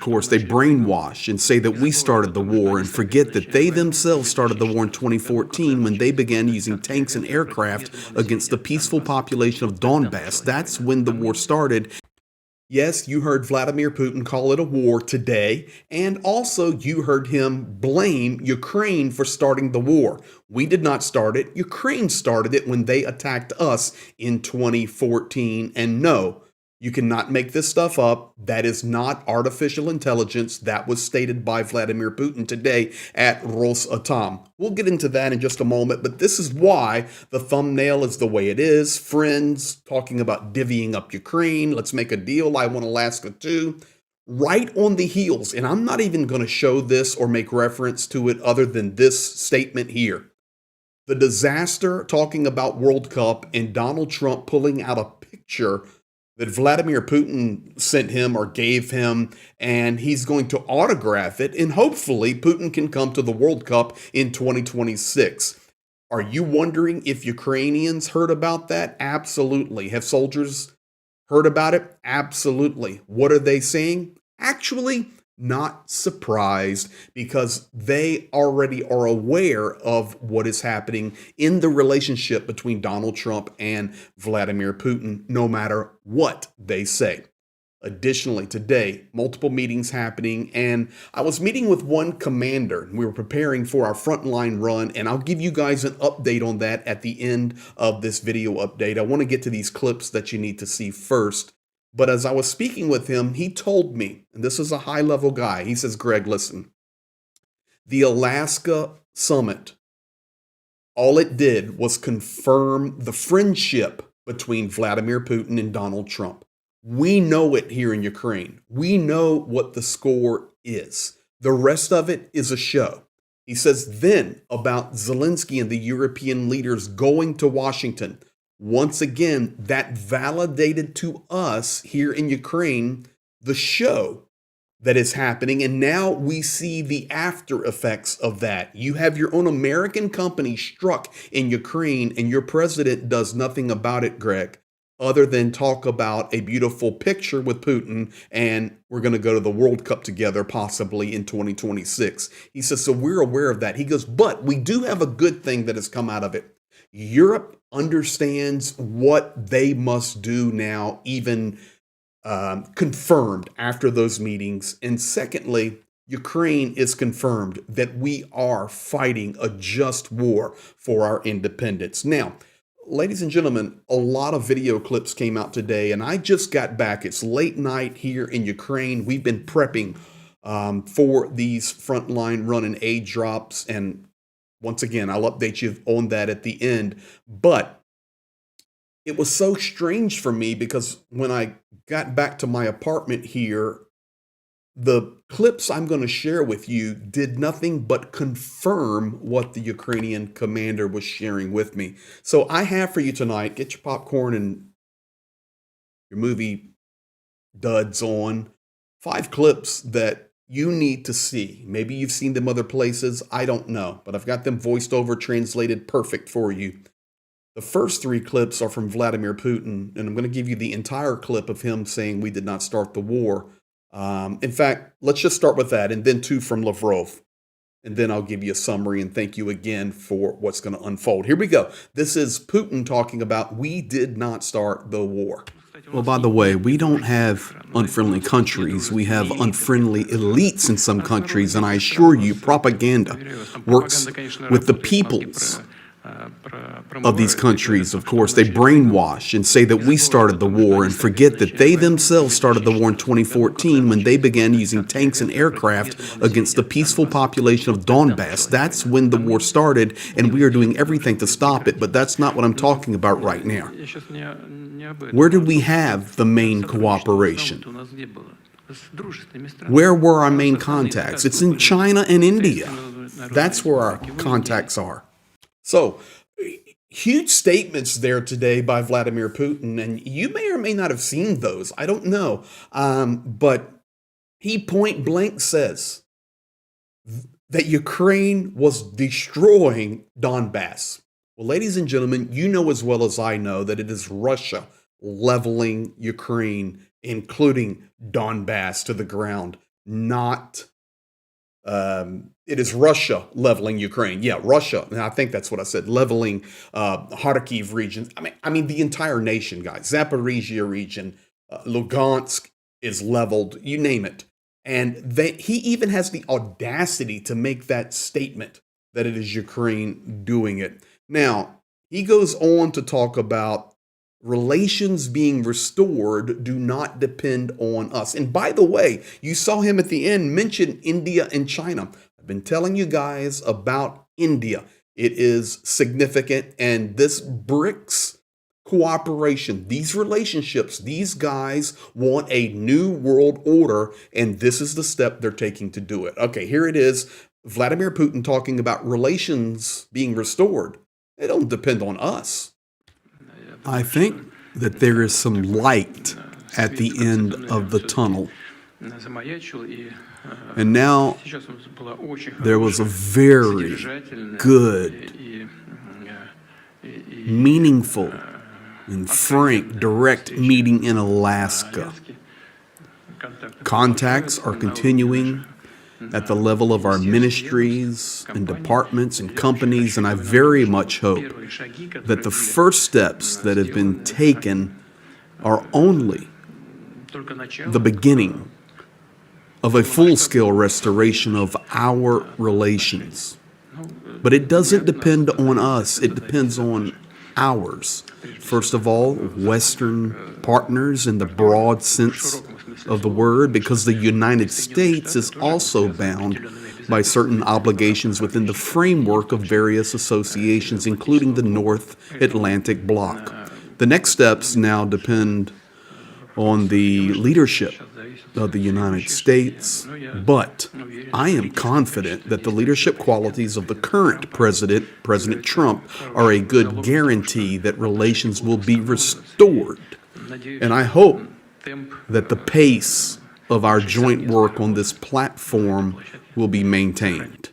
course, they brainwash and say that we started the war and forget that they themselves started the war in 2014 when they began using tanks and aircraft against the peaceful population of Donbass. That's when the war started. Yes, you heard Vladimir Putin call it a war today, and also you heard him blame Ukraine for starting the war. We did not start it. Ukraine started it when they attacked us in 2014. And no, you cannot make this stuff up. That is not artificial intelligence. That was stated by Vladimir Putin today at Rosatom. We'll get into that in just a moment, but this is why the thumbnail is the way it is. Friends talking about divvying up Ukraine. Let's make a deal. I want Alaska too. Right on the heels, and I'm not even going to show this or make reference to it other than this statement here. The disaster talking about World Cup and Donald Trump pulling out a picture that Vladimir Putin sent him or gave him, and he's going to autograph it, and hopefully Putin can come to the World Cup in 2026. Are you wondering if Ukrainians heard about that? Absolutely. Have soldiers heard about it? Absolutely. What are they saying? Actually, not surprised, because they already are aware of what is happening in the relationship between Donald Trump and Vladimir Putin, no matter what they say. Additionally, today, multiple meetings happening, and I was meeting with one commander. We were preparing for our Frontline run, and I'll give you guys an update on that at the end of this video update. I want to get to these clips that you need to see first. But as I was speaking with him, he told me, and this is a high-level guy, he says, Greg, listen, the Alaska summit, all it did was confirm the friendship between Vladimir Putin and Donald Trump. We know it here in Ukraine. We know what the score is. The rest of it is a show. He says then about Zelenskyy and the European leaders going to Washington. Once again, that validated to us here in Ukraine the show that is happening, and now we see the after effects of that. You have your own American company struck in Ukraine, and your president does nothing about it, Greg, other than talk about a beautiful picture with Putin, and we're going to go to the World Cup together, possibly in 2026. He says, so we're aware of that. He goes, but we do have a good thing that has come out of it. Europe understands what they must do now, even confirmed after those meetings. And secondly, Ukraine is confirmed that we are fighting a just war for our independence. Now, ladies and gentlemen, a lot of video clips came out today, and I just got back. It's late night here in Ukraine. We've been prepping for these Frontline run and aid drops, and once again, I'll update you on that at the end. But it was so strange for me because when I got back to my apartment here, the clips I'm going to share with you did nothing but confirm what the Ukrainian commander was sharing with me. So I have for you tonight, get your popcorn and your movie duds on, 5 clips that you need to see. Maybe you've seen them other places. I don't know, but I've got them voiced over, translated perfect for you. The first 3 clips are from Vladimir Putin, and I'm going to give you the entire clip of him saying we did not start the war. In fact, let's just start with that, and then 2 from Lavrov. And then I'll give you a summary and thank you again for what's going to unfold. Here we go. This is Putin talking about we did not start the war. Well, by the way, we don't have unfriendly countries. We have unfriendly elites in some countries, and I assure you, propaganda works with the peoples of these countries. Of course, they brainwash and say that we started the war and forget that they themselves started the war in 2014 when they began using tanks and aircraft against the peaceful population of Donbass. That's when the war started, and we are doing everything to stop it, but that's not what I'm talking about right now. Where did we have the main cooperation? Where were our main contacts? It's in China and India. That's where our contacts are. So, huge statements there today by Vladimir Putin, and you may or may not have seen those. I don't know. But he point blank says that Ukraine was destroying Donbass. Well, ladies and gentlemen, you know as well as I know that it is Russia leveling Ukraine, including Donbass, to the ground. not it is Russia leveling Ukraine. Yeah, Russia. And I think that's what I said. Leveling Kharkiv region. I mean the entire nation, guys. Zaporizhia region, Lugansk is leveled. You name it. And he even has the audacity to make that statement that it is Ukraine doing it. Now he goes on to talk about relations being restored do not depend on us. And by the way, you saw him at the end mention India and China. I've been telling you guys about India. It is significant, and this BRICS cooperation, these relationships, these guys want a new world order, and this is the step they're taking to do it. Okay, here it is. Vladimir Putin talking about relations being restored. They don't depend on us. I think that there is some light at the end of the tunnel. And now there was a very good, meaningful, and frank, direct meeting in Alaska. Contacts are continuing at the level of our ministries and departments and companies, and I very much hope that the first steps that have been taken are only the beginning of a full-scale restoration of our relations. But it doesn't depend on us, it depends on ours. First of all, Western partners in the broad sense of the word, because the United States is also bound by certain obligations within the framework of various associations, including the North Atlantic Bloc. The next steps now depend on the leadership of the United States, but I am confident that the leadership qualities of the current president, President Trump, are a good guarantee that relations will be restored. And I hope that the pace of our joint work on this platform will be maintained.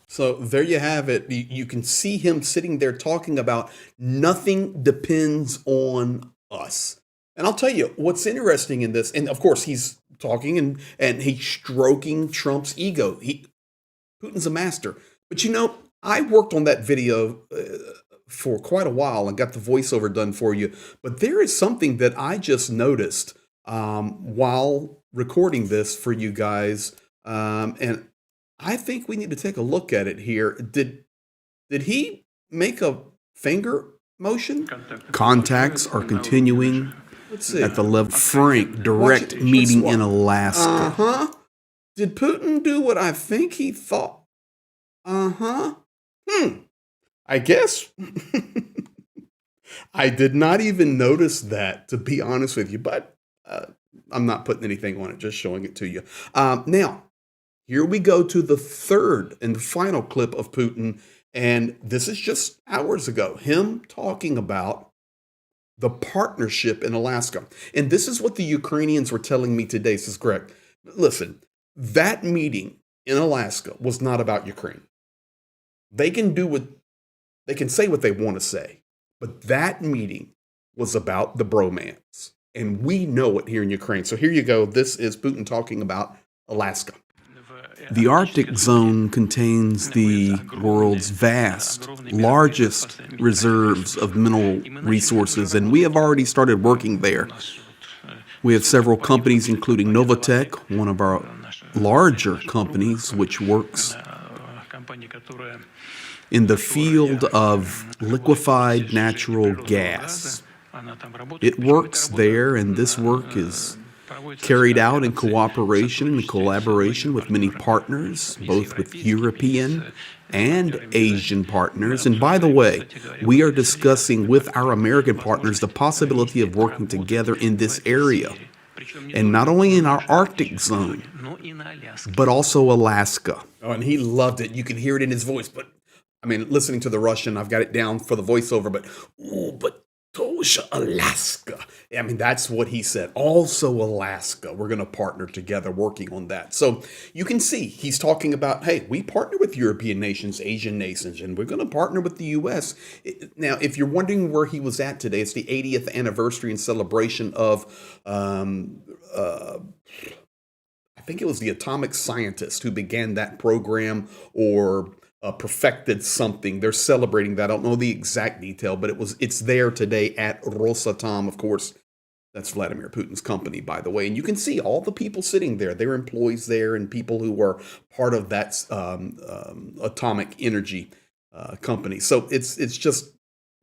So there you have it. You can see him sitting there talking about nothing depends on us. And I'll tell you what's interesting in this, and of course he's talking and he's stroking Trump's ego. Putin's a master. But I worked on that video for quite a while and got the voiceover done for you. But there is something that I just noticed while recording this for you guys, and I think we need to take a look at it here. Did he make a finger motion? Contacts are continuing. Let's see. At the level frank direct meeting in Alaska. Did Putin do what I think he thought? I guess. I did not even notice that, to be honest with you, but I'm not putting anything on it, just showing it to you. Now, here we go to the third and final clip of Putin, and this is just hours ago, him talking about the partnership in Alaska. And this is what the Ukrainians were telling me today. This is correct. Listen, that meeting in Alaska was not about Ukraine. They can say what they want to say, but that meeting was about the bromance. And we know it here in Ukraine. So here you go. This is Putin talking about Alaska. The Arctic zone contains the world's vast, largest reserves of mineral resources, and we have already started working there. We have several companies, including Novatech, one of our larger companies, which works in the field of liquefied natural gas. It works there, and this work is carried out in cooperation and collaboration with many partners, both with European and Asian partners. And by the way, we are discussing with our American partners the possibility of working together in this area. And not only in our Arctic zone, but also Alaska. Oh, and he loved it. You can hear it in his voice. But, listening to the Russian, I've got it down for the voiceover, but Tosha, Alaska. That's what he said. Also Alaska. We're going to partner together working on that. So you can see he's talking about, hey, we partner with European nations, Asian nations, and we're going to partner with the U.S. Now, if you're wondering where he was at today, it's the 80th anniversary and celebration of, I think it was the atomic scientist who began that program or perfected something. They're celebrating that. I don't know the exact detail, but it's there today at Rosatom, of course. That's Vladimir Putin's company, by the way. And you can see all the people sitting there. There are employees there and people who are part of that atomic energy company. So it's just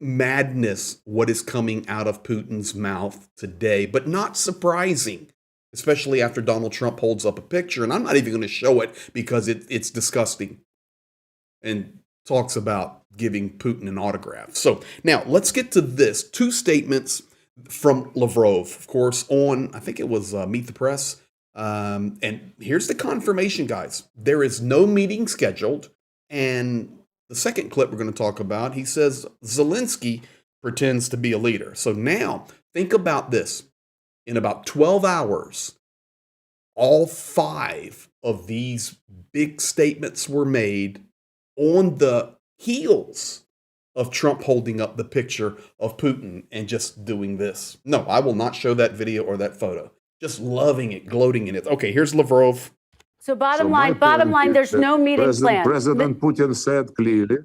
madness what is coming out of Putin's mouth today, but not surprising, especially after Donald Trump holds up a picture. And I'm not even going to show it because it's disgusting and talks about giving Putin an autograph. So now let's get to this. Two statements from Lavrov, of course, on, I think it was Meet the Press. And here's the confirmation, guys. There is no meeting scheduled. And the second clip we're going to talk about, he says Zelenskyy pretends to be a leader. So now think about this. In about 12 hours, all 5 of these big statements were made on the heels of Trump holding up the picture of Putin and just doing this. No, I will not show that video or that photo. Just loving it, gloating in it. Okay, here's Lavrov. So bottom line, there's no meeting planned. President Putin said clearly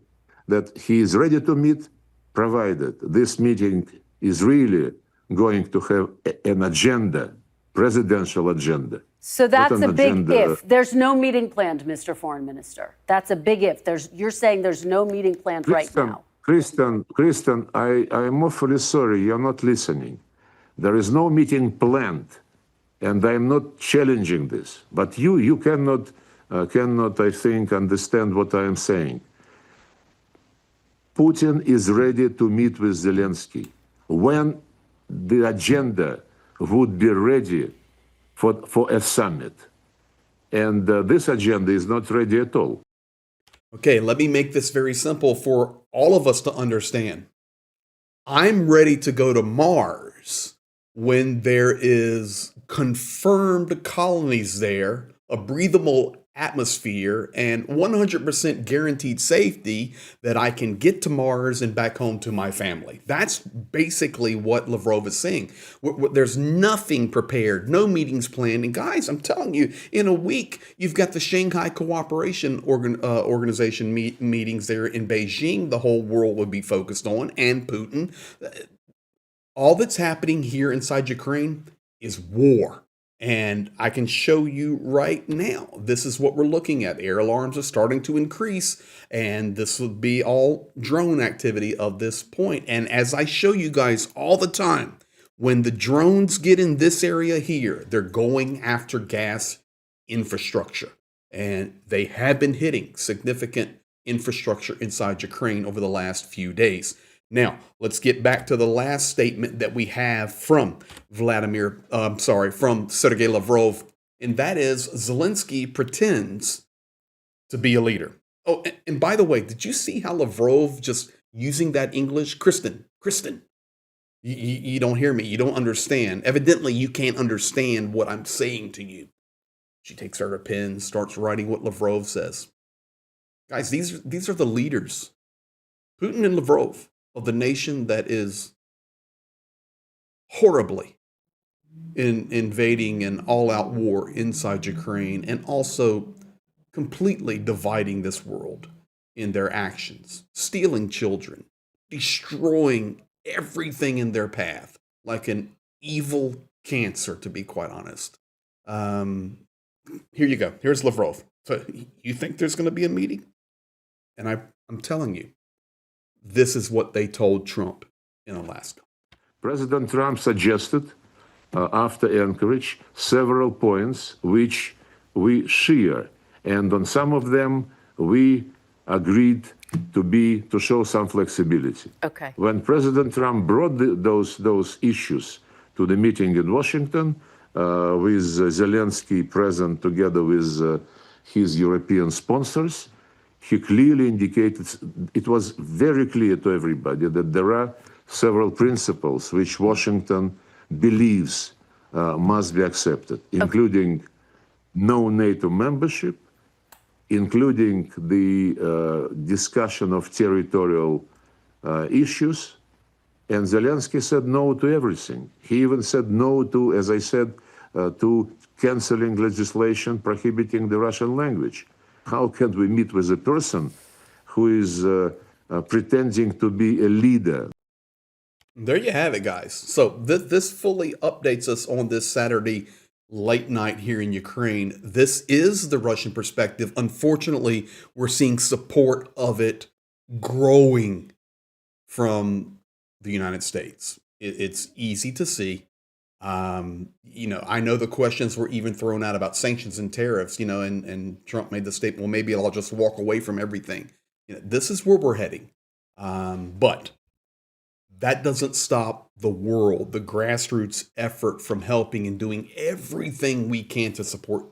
that he is ready to meet, provided this meeting is really going to have an agenda, presidential agenda. So that's a big if. There's no meeting planned, Mr. Foreign Minister. That's a big if. You're saying there's no meeting planned right now. Kristen, I'm awfully sorry, you're not listening. There is no meeting planned, and I'm not challenging this. But you cannot, I think, understand what I am saying. Putin is ready to meet with Zelenskyy when the agenda would be ready for a summit. And this agenda is not ready at all. Okay, let me make this very simple for all of us to understand. I'm ready to go to Mars when there is confirmed colonies there, a breathable atmosphere, and 100% guaranteed safety that I can get to Mars and back home to my family. That's basically what Lavrov is saying. There's nothing prepared, no meetings planned. And guys, I'm telling you, in a week, you've got the Shanghai Cooperation Organization meetings there in Beijing. The whole world would be focused on, and Putin. All that's happening here inside Ukraine is war. And I can show you right now, this is what we're looking at. Air alarms are starting to increase, and this would be all drone activity of this point. And as I show you guys all the time, when the drones get in this area here, they're going after gas infrastructure. And they have been hitting significant infrastructure inside Ukraine over the last few days. Now, let's get back to the last statement that we have from from Sergei Lavrov, and that is Zelenskyy pretends to be a leader. Oh, and by the way, did you see how Lavrov just using that English? Kristen, you don't hear me. You don't understand. Evidently, you can't understand what I'm saying to you. She takes out her pen, starts writing what Lavrov says. Guys, these are the leaders, Putin and Lavrov, of the nation that is horribly invading an all-out war inside Ukraine and also completely dividing this world in their actions, stealing children, destroying everything in their path like an evil cancer, to be quite honest. Here you go. Here's Lavrov. So you think there's going to be a meeting? And I'm telling you, this is what they told Trump in Alaska. President Trump suggested, after Anchorage, several points which we share. And on some of them, we agreed to show some flexibility. Okay. When President Trump brought those issues to the meeting in Washington, with Zelenskyy present together with his European sponsors, he clearly indicated, it was very clear to everybody that there are several principles which Washington believes must be accepted, including no NATO membership, including the discussion of territorial issues. And Zelenskyy said no to everything. He even said no to, as I said, to canceling legislation prohibiting the Russian language. How can we meet with a person who is pretending to be a leader? There you have it, guys. So this fully updates us on this Saturday late night here in Ukraine. This is the Russian perspective. Unfortunately, we're seeing support of it growing from the United States. It's easy to see. I know the questions were even thrown out about sanctions and tariffs, and Trump made the statement, well, maybe I'll just walk away from everything. This is where we're heading. But that doesn't stop the world, the grassroots effort from helping and doing everything we can to support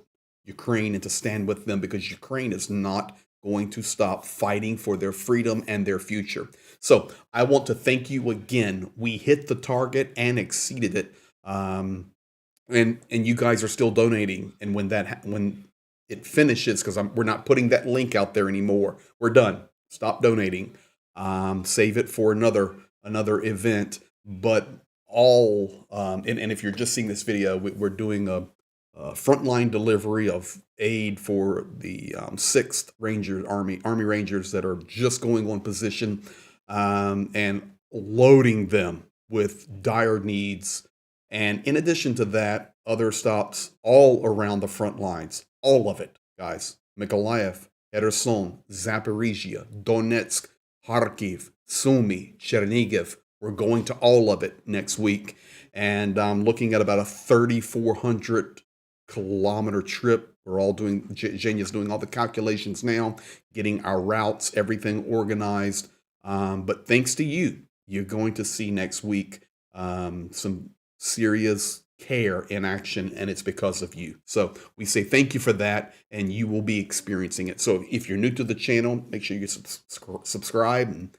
Ukraine and to stand with them, because Ukraine is not going to stop fighting for their freedom and their future. So I want to thank you again. We hit the target and exceeded it. And you guys are still donating. And when it finishes, because we're not putting that link out there anymore, we're done. Stop donating. Save it for another event. But and if you're just seeing this video, we're doing a frontline delivery of aid for the 6th Army Rangers that are just going on position, and loading them with dire needs. And in addition to that, other stops all around the front lines. All of it, guys. Mykolaiv, Kherson, Zaporizhia, Donetsk, Kharkiv, Sumy, Chernihiv. We're going to all of it next week. And I'm looking at about a 3,400 kilometer trip. We're all doing, Zhenya's doing all the calculations now, getting our routes, everything organized. But thanks to you, you're going to see next week some serious care in action, and it's because of you. So we say thank you for that, and you will be experiencing it. So if you're new to the channel, make sure you subscribe and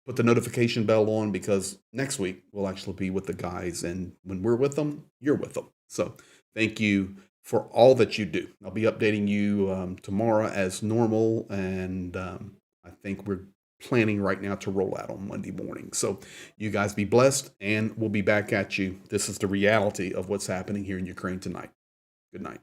put the notification bell on, because next week we'll actually be with the guys, and when we're with them, you're with them. So thank you for all that you do. I'll be updating you tomorrow as normal, and I think we're planning right now to roll out on Monday morning. So you guys be blessed, and we'll be back at you. This is the reality of what's happening here in Ukraine tonight. Good night.